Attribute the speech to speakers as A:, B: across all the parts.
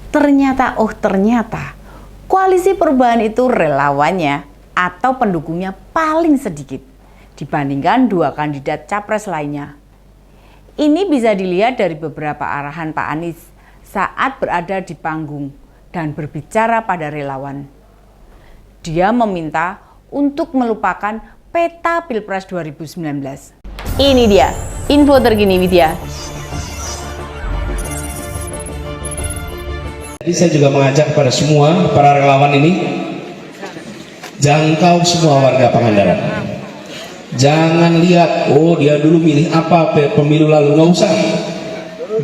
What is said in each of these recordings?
A: Ternyata, koalisi perubahan itu relawannya atau pendukungnya paling sedikit dibandingkan dua kandidat capres lainnya. Ini bisa dilihat dari beberapa arahan Pak Anies saat berada di panggung dan berbicara pada relawan. Dia meminta untuk melupakan peta Pilpres 2019. Ini dia info terkini Widya.
B: Jadi saya juga mengajak kepada semua para relawan ini, jangkau semua warga Pangandaran. Jangan lihat, oh dia dulu milih apa pemilu lalu, nggak usah.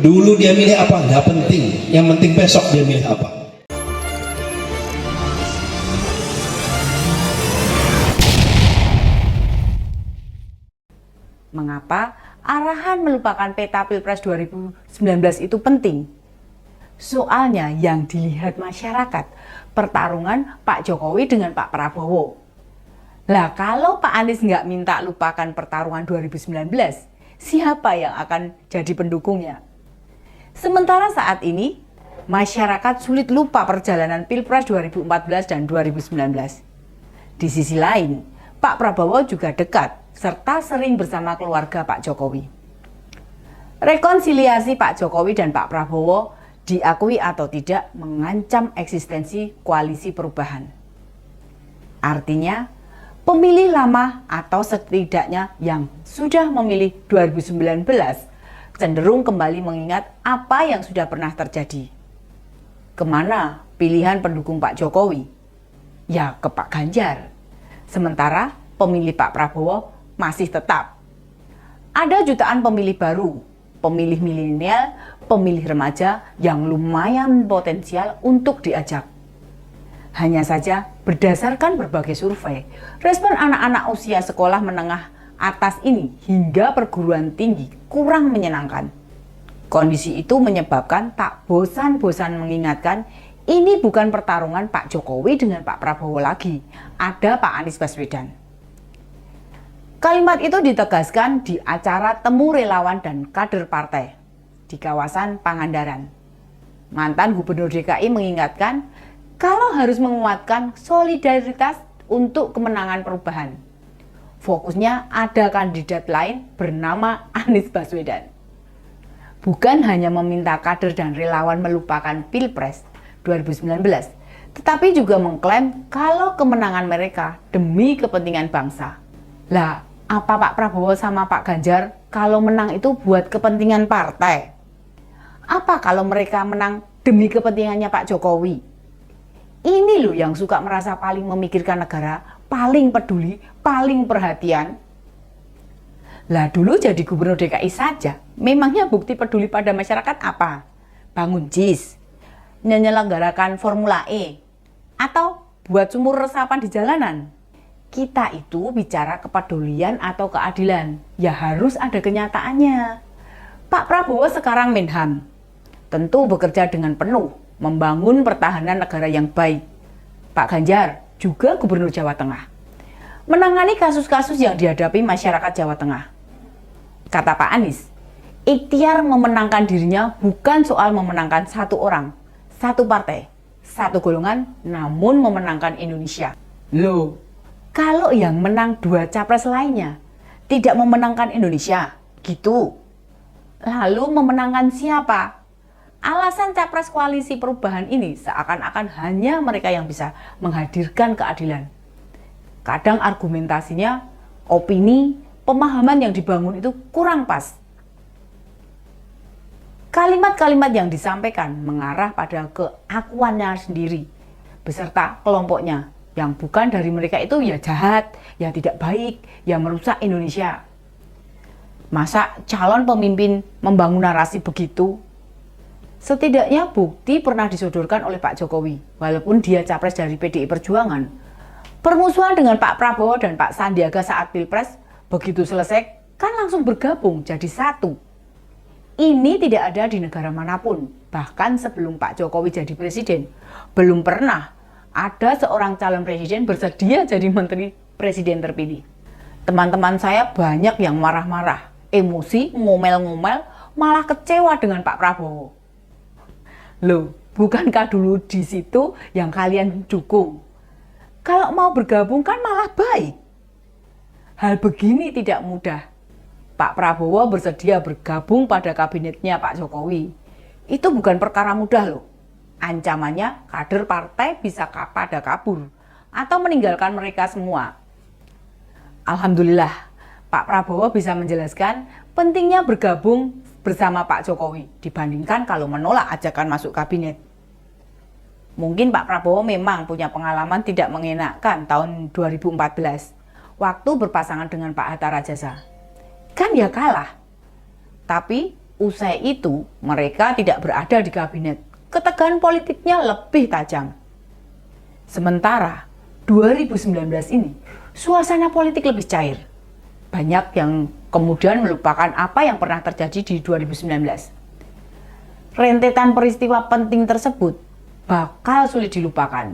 B: Dulu dia milih apa, nggak penting. Yang penting besok dia milih apa.
A: Mengapa arahan melupakan peta Pilpres 2019 itu penting? Soalnya yang dilihat masyarakat, pertarungan Pak Jokowi dengan Pak Prabowo. Lah kalau Pak Anies nggak minta lupakan pertarungan 2019, siapa yang akan jadi pendukungnya? Sementara saat ini, masyarakat sulit lupa perjalanan Pilpres 2014 dan 2019. Di sisi lain, Pak Prabowo juga dekat serta sering bersama keluarga Pak Jokowi. Rekonsiliasi Pak Jokowi dan Pak Prabowo diakui atau tidak mengancam eksistensi koalisi perubahan. Artinya, pemilih lama atau setidaknya yang sudah memilih 2019 cenderung kembali mengingat apa yang sudah pernah terjadi. Kemana pilihan pendukung Pak Jokowi? Ya ke Pak Ganjar. Sementara pemilih Pak Prabowo masih tetap. Ada jutaan pemilih baru, pemilih milenial, pemilih remaja yang lumayan potensial untuk diajak. Hanya saja berdasarkan berbagai survei, respon anak-anak usia sekolah menengah atas ini hingga perguruan tinggi kurang menyenangkan. Kondisi itu menyebabkan tak bosan-bosan mengingatkan ini bukan pertarungan Pak Jokowi dengan Pak Prabowo lagi, ada Pak Anies Baswedan. Kalimat itu ditegaskan di acara temu relawan dan kader partai di kawasan Pangandaran. Mantan Gubernur DKI mengingatkan kalau harus menguatkan solidaritas untuk kemenangan perubahan. Fokusnya ada kandidat lain bernama Anies Baswedan. Bukan hanya meminta kader dan relawan melupakan Pilpres 2019, tetapi juga mengklaim kalau kemenangan mereka demi kepentingan bangsa. Lah, apa Pak Prabowo sama Pak Ganjar kalau menang itu buat kepentingan partai? Apa kalau mereka menang demi kepentingannya Pak Jokowi? Ini loh yang suka merasa paling memikirkan negara, paling peduli, paling perhatian. Lah dulu jadi gubernur DKI saja, memangnya bukti peduli pada masyarakat apa? Bangun JIS, menyelenggarakan Formula E, atau buat sumur resapan di jalanan? Kita itu bicara kepedulian atau keadilan, ya harus ada kenyataannya. Pak Prabowo sekarang Menhan, tentu bekerja dengan penuh membangun pertahanan negara yang baik. Pak Ganjar juga Gubernur Jawa Tengah, menangani kasus-kasus yang dihadapi masyarakat Jawa Tengah. Kata Pak Anies, ikhtiar memenangkan dirinya bukan soal memenangkan satu orang, satu partai, satu golongan, namun memenangkan Indonesia. Loh, kalau yang menang dua capres lainnya tidak memenangkan Indonesia, gitu. Lalu memenangkan siapa? Alasan capres koalisi perubahan ini seakan-akan hanya mereka yang bisa menghadirkan keadilan. Kadang argumentasinya, opini, pemahaman yang dibangun itu kurang pas. Kalimat-kalimat yang disampaikan mengarah pada keakuannya sendiri, beserta kelompoknya, yang bukan dari mereka itu ya jahat, ya tidak baik, ya merusak Indonesia. Masa calon pemimpin membangun narasi begitu? Setidaknya bukti pernah disodorkan oleh Pak Jokowi, walaupun dia capres dari PDI Perjuangan. Permusuhan dengan Pak Prabowo dan Pak Sandiaga saat Pilpres, begitu selesai, kan langsung bergabung jadi satu. Ini tidak ada di negara manapun, bahkan sebelum Pak Jokowi jadi presiden, belum pernah ada seorang calon presiden bersedia jadi menteri presiden terpilih. Teman-teman saya banyak yang marah-marah, emosi, ngomel-ngomel, malah kecewa dengan Pak Prabowo. Loh, Bukankah dulu di situ yang kalian dukung? Kalau mau bergabung kan malah baik. Hal begini tidak mudah. Pak Prabowo bersedia bergabung pada kabinetnya Pak Jokowi. Itu bukan perkara mudah loh. Ancamannya kader partai bisa pada kabur atau meninggalkan mereka semua. Alhamdulillah, Pak Prabowo bisa menjelaskan pentingnya bergabung bersama Pak Jokowi dibandingkan kalau menolak ajakan masuk kabinet. Mungkin Pak Prabowo memang punya pengalaman tidak mengenakan tahun 2014 waktu berpasangan dengan Pak Hatta Rajasa. Kan ya kalah. Tapi usai itu mereka tidak berada di kabinet. Ketegangan politiknya lebih tajam. Sementara 2019 ini suasana politik lebih cair. Banyak yang kemudian melupakan apa yang pernah terjadi di 2019. Rentetan peristiwa penting tersebut bakal sulit dilupakan.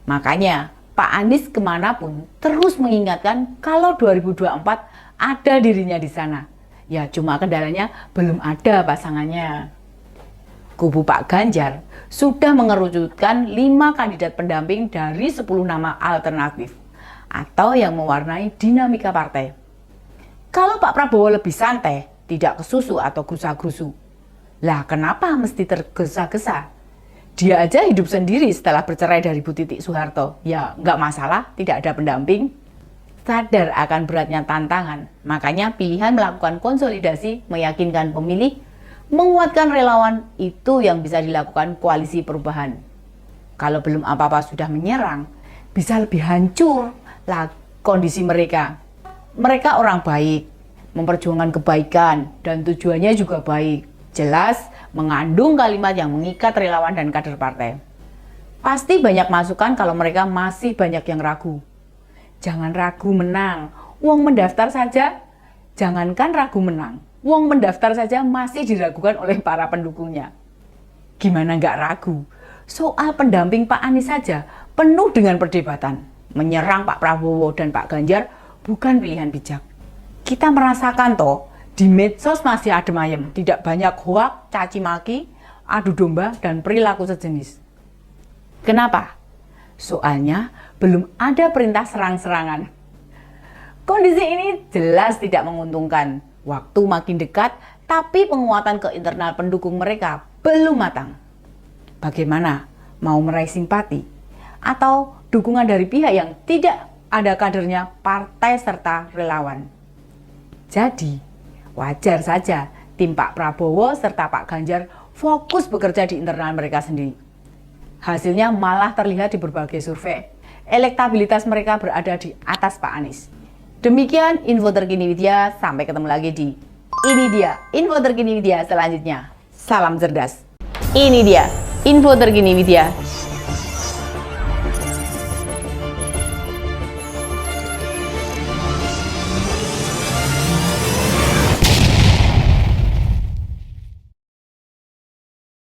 A: Makanya Pak Anies kemanapun terus mengingatkan kalau 2024 ada dirinya di sana. Ya cuma kendalanya belum ada pasangannya. Kubu Pak Ganjar sudah mengerucutkan 5 kandidat pendamping dari 10 nama alternatif atau yang mewarnai dinamika partai. Kalau Pak Prabowo lebih santai, tidak kesusu atau gusa-gusu. Lah kenapa mesti tergesa-gesa? Dia aja hidup sendiri setelah bercerai dari Bu Titik Soeharto. Ya nggak masalah, tidak ada pendamping. Sadar akan beratnya tantangan, makanya pilihan melakukan konsolidasi meyakinkan pemilih, menguatkan relawan itu yang bisa dilakukan koalisi perubahan. Kalau belum apa-apa sudah menyerang, bisa lebih hancur lah kondisi mereka. Mereka orang baik, memperjuangkan kebaikan dan tujuannya juga baik. Jelas mengandung kalimat yang mengikat relawan dan kader partai. Pasti banyak masukan kalau mereka masih banyak yang ragu. Jangan ragu menang, wong mendaftar saja. Jangankan ragu menang, wong mendaftar saja masih diragukan oleh para pendukungnya. Gimana nggak ragu? Soal pendamping Pak Anies saja penuh dengan perdebatan. Menyerang Pak Prabowo dan Pak Ganjar bukan pilihan bijak. Kita merasakan toh, di medsos masih adem ayem, tidak banyak hoak, caci maki, adu domba, dan perilaku sejenis. Kenapa? Soalnya belum ada perintah serang-serangan. Kondisi ini jelas tidak menguntungkan. Waktu makin dekat, tapi penguatan ke internal pendukung mereka belum matang. Bagaimana? Mau meraih simpati? Atau dukungan dari pihak yang tidak ada kadernya, partai serta relawan? Jadi, wajar saja tim Pak Prabowo serta Pak Ganjar fokus bekerja di internal mereka sendiri. Hasilnya malah terlihat di berbagai survei. Elektabilitas mereka berada di atas Pak Anies. Demikian info terkini Widya, sampai ketemu lagi di Ini Dia, info terkini Widya selanjutnya. Salam cerdas. Ini dia, info terkini Widya